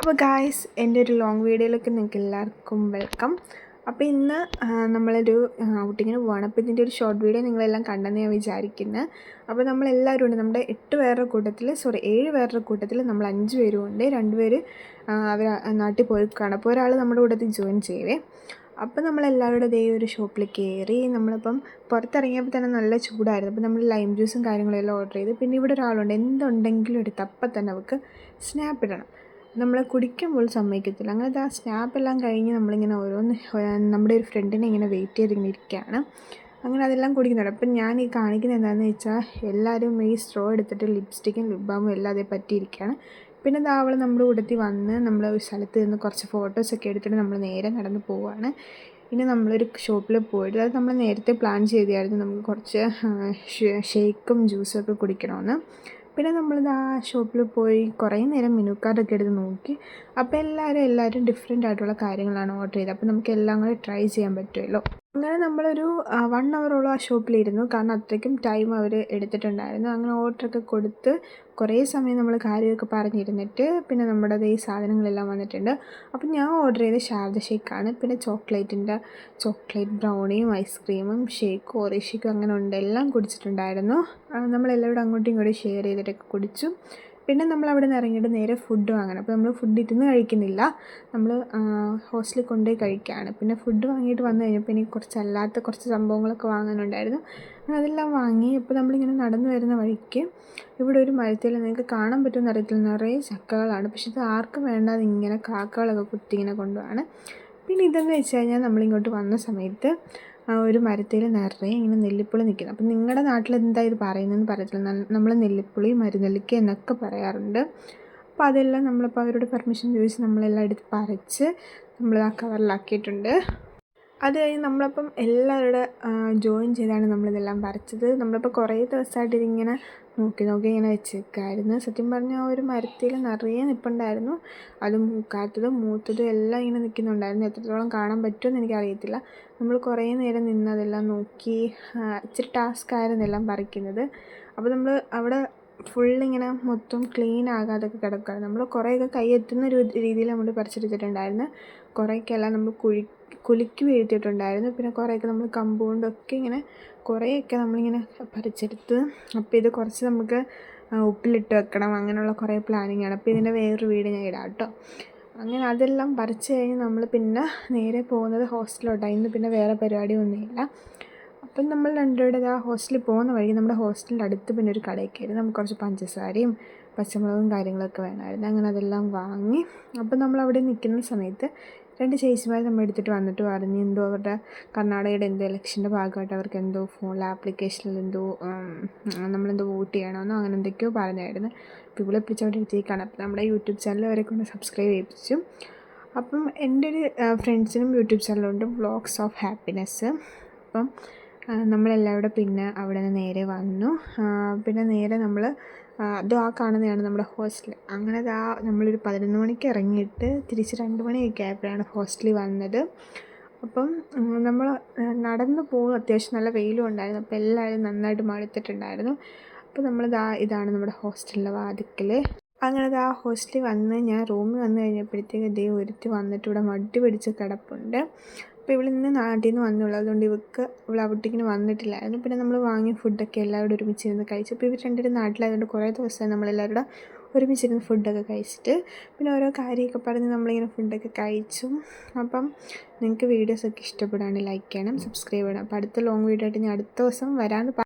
അപ്പോൾ ഗായ്സ്, എൻ്റെ ഒരു ലോങ് വീഡിയോയിലേക്ക് നിങ്ങൾക്ക് എല്ലാവർക്കും വെൽക്കം. അപ്പോൾ ഇന്ന് നമ്മളൊരു ഔട്ടിങ്ങിന് പോവാണ്. അപ്പോൾ ഇതിൻ്റെ ഒരു ഷോർട്ട് വീഡിയോ നിങ്ങളെല്ലാം കണ്ടെന്ന് ഞാൻ വിചാരിക്കുന്നത്. അപ്പോൾ നമ്മളെല്ലാവരും ഉണ്ട്, നമ്മുടെ 7 പേരുടെ കൂട്ടത്തിൽ നമ്മൾ 5 പേരും ഉണ്ട്. 2 പേര് അവർ നാട്ടിൽ പോയിക്കാണ്. അപ്പോൾ ഒരാൾ നമ്മുടെ കൂട്ടത്തിൽ ജോയിൻ ചെയ്യവേ. അപ്പോൾ നമ്മളെല്ലാവരുടെ ഒരു ഷോപ്പിൽ കയറി. നമ്മളിപ്പം പുറത്തിറങ്ങിയപ്പോൾ തന്നെ നല്ല ചൂടായിരുന്നു. അപ്പോൾ നമ്മൾ ലൈം ജ്യൂസും കാര്യങ്ങളെല്ലാം ഓർഡർ ചെയ്ത്. പിന്നെ ഇവിടെ ഒരാളുണ്ട്, എന്തുണ്ടെങ്കിലും എടുത്ത് അപ്പം തന്നെ അവൾക്ക് സ്നാപ്പ് ഇടണം. നമ്മൾ കുടിക്കുമ്പോൾ സമ്മതിക്കത്തില്ല. അങ്ങനത്തെ ആ സ്നാപ്പെല്ലാം കഴിഞ്ഞ് നമ്മളിങ്ങനെ ഓരോന്ന് നമ്മുടെ ഒരു ഫ്രണ്ടിനെ ഇങ്ങനെ വെയിറ്റ് ചെയ്തിങ്ങനെ ഇരിക്കുകയാണ്. അങ്ങനെ അതെല്ലാം കുടിക്കുന്നുണ്ട്. അപ്പം ഞാൻ ഈ കാണിക്കുന്നത് എന്താണെന്ന് വെച്ചാൽ, എല്ലാവരും ഈ സ്ട്രോ എടുത്തിട്ട് ലിപ്സ്റ്റിക്കും ലിപ് ബാമും എല്ലാം അതേ പറ്റിയിരിക്കുകയാണ്. പിന്നെ അവൾ നമ്മുടെ കൂട്ടത്തിൽ വന്ന് നമ്മൾ ഒരു സ്ഥലത്ത് നിന്ന് കുറച്ച് ഫോട്ടോസൊക്കെ എടുത്തിട്ട് നമ്മൾ നേരെ നടന്ന് പോവുകയാണ്. ഇനി നമ്മളൊരു ഷോപ്പിൽ പോയിട്ട്, അത് നമ്മൾ നേരത്തെ പ്ലാൻ ചെയ്തായിരുന്നു, നമുക്ക് കുറച്ച് ഷേക്കും ജ്യൂസും ഒക്കെ കുടിക്കണമെന്ന്. പിന്നെ നമ്മളിത് ആ ഷോപ്പിൽ പോയി കുറേ നേരം മെനു കാർഡൊക്കെ എടുത്ത് നോക്കി. അപ്പോൾ എല്ലാവരും ഡിഫറെൻ്റ് ആയിട്ടുള്ള കാര്യങ്ങളാണ് ഓർഡർ ചെയ്തത്. അപ്പോൾ നമുക്ക് എല്ലാം കൂടെ ട്രൈ ചെയ്യാൻ പറ്റുമല്ലോ. അങ്ങനെ നമ്മളൊരു 1 അവറോളം ആ ഷോപ്പിലിരുന്നു. കാരണം അത്രയ്ക്കും ടൈം അവർ എടുത്തിട്ടുണ്ടായിരുന്നു. അങ്ങനെ ഓർഡറൊക്കെ കൊടുത്ത് കുറേ സമയം നമ്മൾ കാര്യമൊക്കെ പറഞ്ഞിരുന്നിട്ട് പിന്നെ നമ്മുടെ ഈ സാധനങ്ങളെല്ലാം വന്നിട്ടുണ്ട്. അപ്പം ഞാൻ ഓർഡർ ചെയ്ത ഷാർജ ഷേക്കാണ്. പിന്നെ ചോക്ലേറ്റ് ബ്രൗണിയും ഐസ്ക്രീമും ഷേക്കും ഓറിയോ ഷേക്കും അങ്ങനെ ഉണ്ട്, എല്ലാം കുടിച്ചിട്ടുണ്ടായിരുന്നു. നമ്മളെല്ലാവരും അങ്ങോട്ടും ഇങ്ങോട്ടും ഷെയർ ചെയ്തിട്ടൊക്കെ കുടിച്ചു. പിന്നെ നമ്മൾ അവിടെ നിന്ന് ഇറങ്ങിയിട്ട് നേരെ ഫുഡ് വാങ്ങണം. അപ്പോൾ നമ്മൾ ഫുഡ് ഇരുന്ന് കഴിക്കുന്നില്ല, നമ്മൾ ഹോസ്റ്റലിൽ കൊണ്ടുപോയി കഴിക്കുകയാണ്. പിന്നെ ഫുഡ് വാങ്ങിയിട്ട് വന്നു കഴിഞ്ഞപ്പോൾ എനിക്ക് കുറച്ച് സംഭവങ്ങളൊക്കെ വാങ്ങാനുണ്ടായിരുന്നു. അതെല്ലാം വാങ്ങി. അപ്പോൾ നമ്മളിങ്ങനെ നടന്നു വരുന്ന വഴിക്ക് ഇവിടെ ഒരു മരത്തിൽ നിങ്ങൾക്ക് കാണാൻ പറ്റുമെന്ന് അറിയത്തില്ല, നിറയെ ചക്കകളാണ്. പക്ഷെ ഇത് ആർക്കും വേണ്ടാതെ ഇങ്ങനെ കാക്കകളൊക്കെ കുത്തി ഇങ്ങനെ കൊണ്ടുപോവാണ്. പിന്നെ ഇതെന്ന് വെച്ച് കഴിഞ്ഞാൽ നമ്മളിങ്ങോട്ട് വന്ന സമയത്ത് ഒരു മരത്തിൽ നിറയെ ഇങ്ങനെ നെല്ലിപ്പുളി നിൽക്കുന്നു. അപ്പം നിങ്ങളുടെ നാട്ടിൽ എന്താ ഇത് പറയുന്നതെന്ന് പറയത്തില്ല. നമ്മൾ നെല്ലിപ്പുളി, മരുനെല്ലിക്ക എന്നൊക്കെ പറയാറുണ്ട്. അപ്പോൾ അതെല്ലാം നമ്മളിപ്പോൾ അവരോട് പെർമിഷൻ ചോദിച്ച് നമ്മളെല്ലാം എടുത്ത് പറിച്ച് നമ്മൾ ആ കവറിലാക്കിയിട്ടുണ്ട്. അത് കഴിഞ്ഞ് നമ്മളപ്പം എല്ലാവരുടെ ജോയിൻ ചെയ്താണ് നമ്മളിതെല്ലാം പറിച്ചത്. നമ്മളിപ്പോൾ കുറേ ദിവസമായിട്ട് ഇതിങ്ങനെ നോക്കി ഇങ്ങനെ വെച്ചേക്കായിരുന്നു. സത്യം പറഞ്ഞാൽ ഒരു മരത്തിൽ നിറയെ നിൽപ്പുണ്ടായിരുന്നു. അത് മൂക്കാത്തതും മൂത്തതും എല്ലാം ഇങ്ങനെ നിൽക്കുന്നുണ്ടായിരുന്നു. എത്രത്തോളം കാണാൻ പറ്റുമെന്ന് എനിക്കറിയത്തില്ല. നമ്മൾ കുറേ നേരം നിന്ന് അതെല്ലാം നോക്കി. ഇച്ചിരി ടാസ്ക് ആയിരുന്നു എല്ലാം പറിക്കുന്നത്. അപ്പോൾ നമ്മൾ അവിടെ ഫുള്ളിങ്ങനെ മൊത്തം ക്ലീൻ ആകാതൊക്കെ കിടക്കുകയാണ്. നമ്മൾ കുറേയൊക്കെ കൈ എത്തുന്ന ഒരു രീതിയിൽ നമ്മൾ പറിച്ചെടുത്തിട്ടുണ്ടായിരുന്നു. കുറേയൊക്കെയെല്ലാം നമ്മൾ കുലുക്കി വീഴ്ത്തിയിട്ടുണ്ടായിരുന്നു. പിന്നെ കുറേയൊക്കെ നമ്മൾ കമ്പൗണ്ടൊക്കെ ഇങ്ങനെ കുറേയൊക്കെ നമ്മളിങ്ങനെ പറിച്ചെടുത്ത്. അപ്പോൾ ഇത് കുറച്ച് നമുക്ക് ഉപ്പിലിട്ട് വെക്കണം, അങ്ങനെയുള്ള കുറേ പ്ലാനിങ്ങാണ്. അപ്പോൾ ഇതിൻ്റെ വേറൊരു വീഡിയോ ഞാൻ ഇടാം കേട്ടോ. അങ്ങനെ അതെല്ലാം പറിച്ച് കഴിഞ്ഞ് നമ്മൾ പിന്നെ നേരെ പോകുന്നത് ഹോസ്റ്റലിലോട്ടാണ്. ഇന്ന് പിന്നെ വേറെ പരിപാടിയൊന്നുമില്ല. അപ്പം നമ്മൾ രണ്ടുപേരുടെ ആ ഹോസ്റ്റലിൽ പോകുന്ന വഴി നമ്മുടെ ഹോസ്റ്റലിൻ്റെ അടുത്ത് പിന്നെ ഒരു കടയിൽ കയറി. നമുക്ക് കുറച്ച് പഞ്ചസാരയും പച്ചമുളകും കാര്യങ്ങളൊക്കെ വേണമായിരുന്നു. അങ്ങനെ അതെല്ലാം വാങ്ങി. അപ്പം നമ്മളവിടെ നിൽക്കുന്ന സമയത്ത് 2 ചേച്ചിമാർ നമ്മൾ എടുത്തിട്ട് വന്നിട്ട് പറഞ്ഞു, എന്തോ അവരുടെ കർണാടകയുടെ എന്തോ ഇലക്ഷൻ്റെ ഭാഗമായിട്ട് അവർക്ക് എന്തോ ഫോണിലെ ആപ്ലിക്കേഷനിൽ എന്തോ നമ്മളെന്തോ വോട്ട് ചെയ്യണമെന്നോ അങ്ങനെ എന്തൊക്കെയോ പറഞ്ഞായിരുന്നു. അപ്പോൾ ഇവിടെ പിടിച്ചവിടെ എടുത്തേക്കാണ്. അപ്പോൾ നമ്മുടെ യൂട്യൂബ് ചാനൽ അവരെ കൊണ്ട് സബ്സ്ക്രൈബ് ചെയ്യിപ്പിച്ചു. അപ്പം എൻ്റെ ഒരു ഫ്രണ്ട്സിനും യൂട്യൂബ് ചാനലുണ്ട്, വ്ളോഗ്സ് ഓഫ് ഹാപ്പിനെസ്. അപ്പം നമ്മളെല്ലാവരും പിന്നെ അവിടെ നിന്ന് നേരെ വന്നു. പിന്നെ നേരെ നമ്മൾ ആ കാണുന്നതാണ് നമ്മുടെ ഹോസ്റ്റൽ. അങ്ങനെ നമ്മളൊരു 11 മണിക്ക് ഇറങ്ങിയിട്ട് തിരിച്ച് 2 മണിയൊക്കെ ആയപ്പോഴാണ് ഹോസ്റ്റലിൽ വന്നത്. അപ്പം നമ്മൾ നടന്നു പോകും. അത്യാവശ്യം നല്ല വെയിലും ഉണ്ടായിരുന്നു. അപ്പോൾ എല്ലാവരും നന്നായിട്ട് മടുത്തിട്ടുണ്ടായിരുന്നു. അപ്പോൾ ഇതാണ് നമ്മുടെ ഹോസ്റ്റലിൻ്റെ വാതിക്കൽ. അങ്ങനെ ആ ഹോസ്റ്റലിൽ വന്ന് ഞാൻ റൂമിൽ വന്നു കഴിഞ്ഞപ്പോഴത്തേക്ക് ഒരുത്തി വന്നിട്ട് ഇവിടെ മടി പിടിച്ച് കിടപ്പുണ്ട്. അപ്പോൾ ഇന്ന് നാട്ടിൽ നിന്ന് വന്നുള്ളൂ, അതുകൊണ്ട് ഇവൾ ഔട്ടിങ്ങിന് വന്നിട്ടില്ലായിരുന്നു. പിന്നെ നമ്മൾ വാങ്ങിയ ഫുഡൊക്കെ എല്ലാവരും ഒരുമിച്ചിരുന്ന് കഴിച്ചു. അപ്പോൾ ഇവർ രണ്ടുപേരും നാട്ടിലായതുകൊണ്ട് കുറേ ദിവസമായി നമ്മളെല്ലാവരും ഒരുമിച്ചിരുന്ന് ഫുഡൊക്കെ കഴിച്ചിട്ട് പിന്നെ ഓരോ കാര്യമൊക്കെ പറഞ്ഞ് നമ്മളിങ്ങനെ ഫുഡൊക്കെ കഴിച്ചു. അപ്പം നിങ്ങൾക്ക് വീഡിയോസൊക്കെ ഇഷ്ടപ്പെടുകയാണെങ്കിൽ ലൈക്ക് ചെയ്യണം, സബ്സ്ക്രൈബ് ചെയ്യണം. അപ്പോൾ അടുത്ത ലോങ് വീഡിയോ ആയിട്ട് ഞാൻ അടുത്ത ദിവസം വരാമെന്ന്